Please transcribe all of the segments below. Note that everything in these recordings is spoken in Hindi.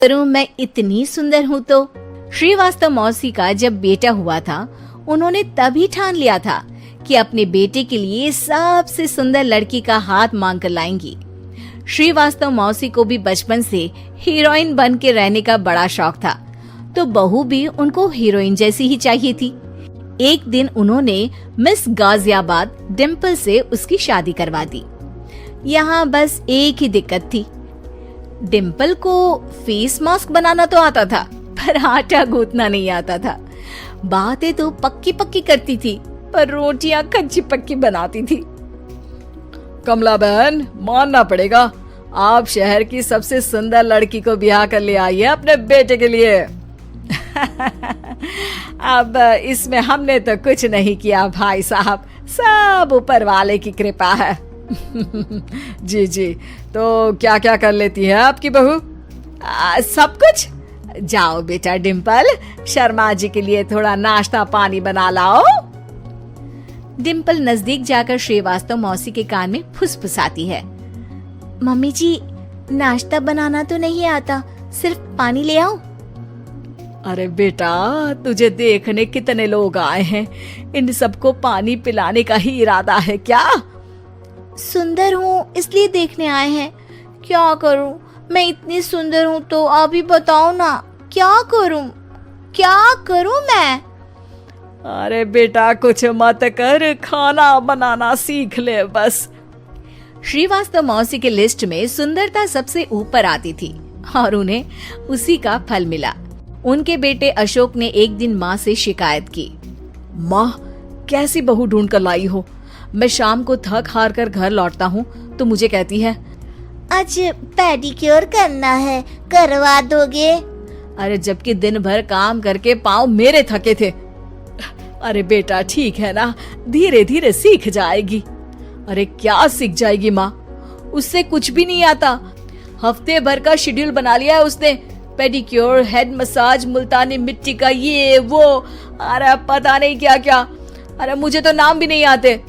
करूं मैं इतनी सुंदर हूं तो। श्रीवास्तव मौसी का जब बेटा हुआ था, उन्होंने तभी ठान लिया था कि अपने बेटे के लिए सबसे सुंदर लड़की का हाथ मांग कर लाएंगी। श्रीवास्तव मौसी को भी बचपन से हीरोइन बन के रहने का बड़ा शौक था, तो बहू भी उनको हीरोइन जैसी ही चाहिए थी। एक दिन उन्होंने मिस गाजियाबाद डिम्पल से उसकी शादी करवा दी। यहाँ बस एक ही दिक्कत थी, डिम्पल को फेस मास्क बनाना तो आता था, पर आटा गूंथना नहीं आता था। बातें तो पक्की पक्की करती थी, पर रोटियां कच्ची पक्की बनाती थी। कमला बहन, मानना पड़ेगा, आप शहर की सबसे सुंदर लड़की को ब्याह कर ले आई है अपने बेटे के लिए। अब इसमें हमने तो कुछ नहीं किया भाई साहब, सब ऊपर वाले की कृपा है। जी जी, तो क्या क्या कर लेती है आपकी बहू? सब कुछ। जाओ बेटा डिम्पल, शर्मा जी के लिए थोड़ा नाश्ता पानी बना लाओ। डिम्पल नजदीक जाकर श्रीवास्तव मौसी के कान में फुसफुसाती है। मम्मी जी, नाश्ता बनाना तो नहीं आता, सिर्फ पानी ले आओ। अरे बेटा, तुझे देखने कितने लोग आए हैं, इन सबको पानी पिलाने का ही इरादा है क्या? सुंदर हूँ इसलिए देखने आए हैं। क्या करूँ, मैं इतनी सुंदर हूँ तो आप ही बताओ ना, क्या करूँ मैं? अरे बेटा, कुछ मत कर, खाना बनाना सीख ले बस। श्रीवास्तव मौसी के लिस्ट में सुंदरता सबसे ऊपर आती थी और उन्हें उसी का फल मिला। उनके बेटे अशोक ने एक दिन माँ से शिकायत की। माँ, कैसी बहू ढूंढ कर लाई हो? मैं शाम को थक हार कर घर लौटता हूँ तो मुझे कहती है, आज पेडिक्योर करना है, करवा दोगे? अरे जबकि दिन भर काम करके पाँव मेरे थके थे। अरे बेटा, ठीक है ना, धीरे धीरे सीख जाएगी। अरे क्या सीख जाएगी माँ, उससे कुछ भी नहीं आता। हफ्ते भर का शेड्यूल बना लिया है उसने, पेडिक्योर, हेड मसाज, मुल्तानी मिट्टी का ये वो, अरे पता नहीं क्या क्या। अरे मुझे तो नाम भी नहीं आते।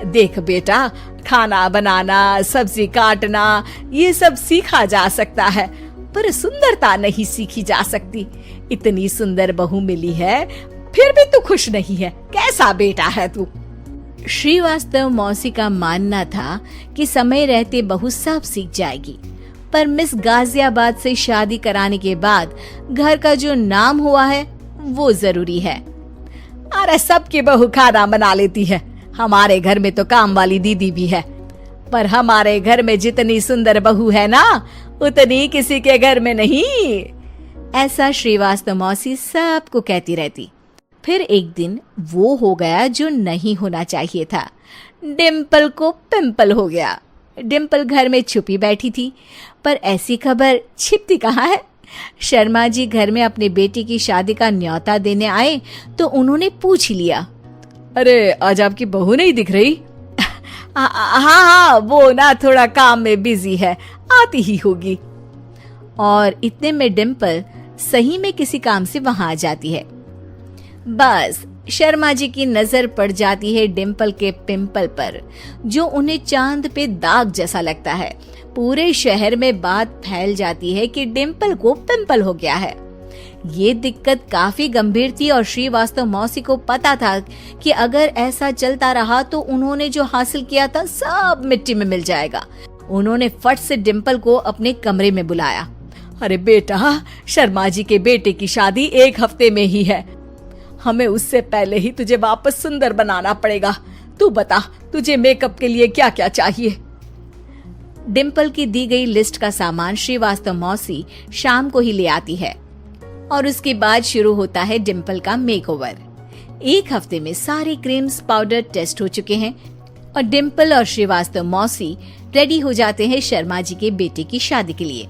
देख बेटा, खाना बनाना, सब्जी काटना, ये सब सीखा जा सकता है, पर सुंदरता नहीं सीखी जा सकती। इतनी सुंदर बहू मिली है, फिर भी तू खुश नहीं है, कैसा बेटा है तू? श्रीवास्तव मौसी का मानना था कि समय रहते बहू सब सीख जाएगी, पर मिस गाजियाबाद से शादी कराने के बाद घर का जो नाम हुआ है वो जरूरी है। अरे सबकी बहू खाना बना लेती है, हमारे घर में तो काम वाली दीदी भी है, पर हमारे घर में जितनी सुंदर बहू है ना, उतनी किसी के घर में नहीं। ऐसा श्रीवास्तव मौसी सबको कहती रहती। फिर एक दिन वो हो गया जो नहीं होना चाहिए था, डिम्पल को पिंपल हो गया। डिम्पल घर में छुपी बैठी थी, पर ऐसी खबर छिपती कहाँ है। शर्मा जी घर में अपने बेटी की शादी का न्योता देने आए तो उन्होंने पूछ लिया, अरे आज आपकी बहू नहीं दिख रही? हाँ, वो ना थोड़ा काम में बिजी है, आती ही होगी। और इतने में डिम्पल सही में किसी काम से वहां आ जाती है। बस शर्मा जी की नजर पड़ जाती है डिम्पल के पिंपल पर, जो उन्हें चांद पे दाग जैसा लगता है। पूरे शहर में बात फैल जाती है कि डिम्पल को पिंपल हो गया है। ये दिक्कत काफी गंभीर थी और श्रीवास्तव मौसी को पता था कि अगर ऐसा चलता रहा तो उन्होंने जो हासिल किया था सब मिट्टी में मिल जाएगा। उन्होंने फट से डिम्पल को अपने कमरे में बुलाया। अरे बेटा, शर्मा जी के बेटे की शादी एक हफ्ते में ही है, हमें उससे पहले ही तुझे वापस सुंदर बनाना पड़ेगा। तू बता, तुझे मेकअप के लिए क्या क्या चाहिए? डिम्पल की दी गई लिस्ट का सामान श्रीवास्तव मौसी शाम को ही ले आती है और उसके बाद शुरू होता है डिम्पल का मेकओवर। एक हफ्ते में सारे क्रीम्स पाउडर टेस्ट हो चुके हैं और डिम्पल और श्रीवास्तव मौसी रेडी हो जाते हैं शर्मा जी के बेटे की शादी के लिए।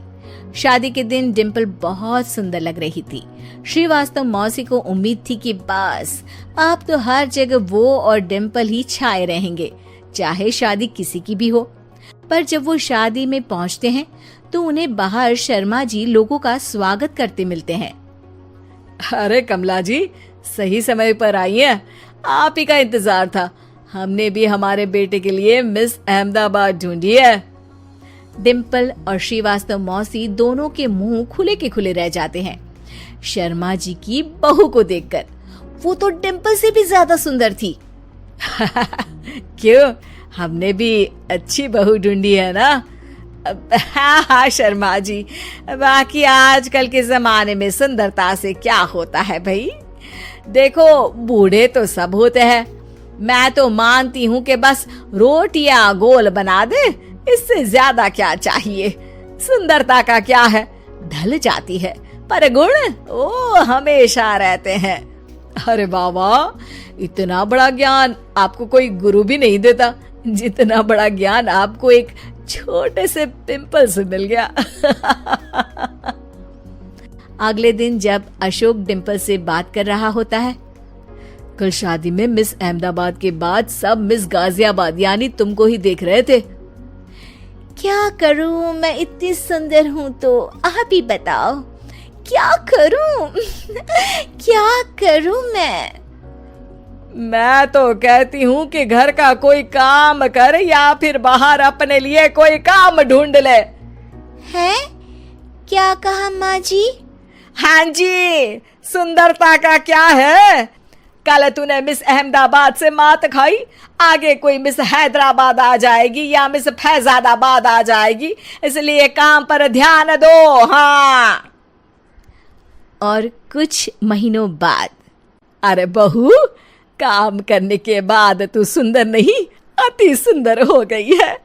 शादी के दिन डिम्पल बहुत सुंदर लग रही थी। श्रीवास्तव मौसी को उम्मीद थी कि बस अब तो हर जगह वो और डिम्पल ही छाए रहेंगे, चाहे शादी किसी की भी हो। पर जब वो शादी में पहुंचते हैं तो उन्हें बाहर शर्मा जी लोगों का स्वागत करते मिलते हैं। अरे कमला जी, सही समय पर आई हैं, आप ही का इंतजार था। हमने भी हमारे बेटे के लिए मिस अहमदाबाद ढूंढी है। डिम्पल और श्रीवास्तव मौसी दोनों के मुंह खुले के खुले रह जाते हैं शर्मा जी की बहू को देखकर। वो तो डिम्पल से भी ज्यादा सुंदर थी। क्यों, हमने भी अच्छी बहू ढूंढी है ना? हाँ हाँ शर्मा जी, बाकी आजकल के जमाने में सुंदरता से क्या होता है भाई। देखो, बूढ़े तो सब होते हैं, मैं तो मानती हूँ कि बस रोटियां गोल बना दे, इससे ज्यादा क्या चाहिए। सुंदरता का क्या है, ढल जाती है, पर गुण वो हमेशा रहते हैं। अरे बाबा, इतना बड़ा ज्ञान आपको कोई गुरु भी नहीं देता जितना बड़ा ज्ञान आपको एक छोटे से पिंपल से मिल गया। अगले दिन जब अशोक डिम्पल से बात कर रहा होता है, कल शादी में मिस अहमदाबाद के बाद सब मिस गाजियाबाद यानी तुमको ही देख रहे थे। क्या करूं, मैं इतनी सुंदर हूं तो आप ही बताओ क्या करूं। क्या करूं मैं तो कहती हूँ कि घर का कोई काम कर या फिर बाहर अपने लिए कोई काम ढूंढ ले। है? क्या कहा माँ जी? हाँ जी, सुंदरता का क्या है। कल तूने मिस अहमदाबाद से मात खाई, आगे कोई मिस हैदराबाद आ जाएगी या मिस फैजादाबाद आ जाएगी, इसलिए काम पर ध्यान दो। हाँ। और कुछ महीनों बाद, अरे बहू, काम करने के बाद तू सुंदर नहीं, अति सुंदर हो गई है।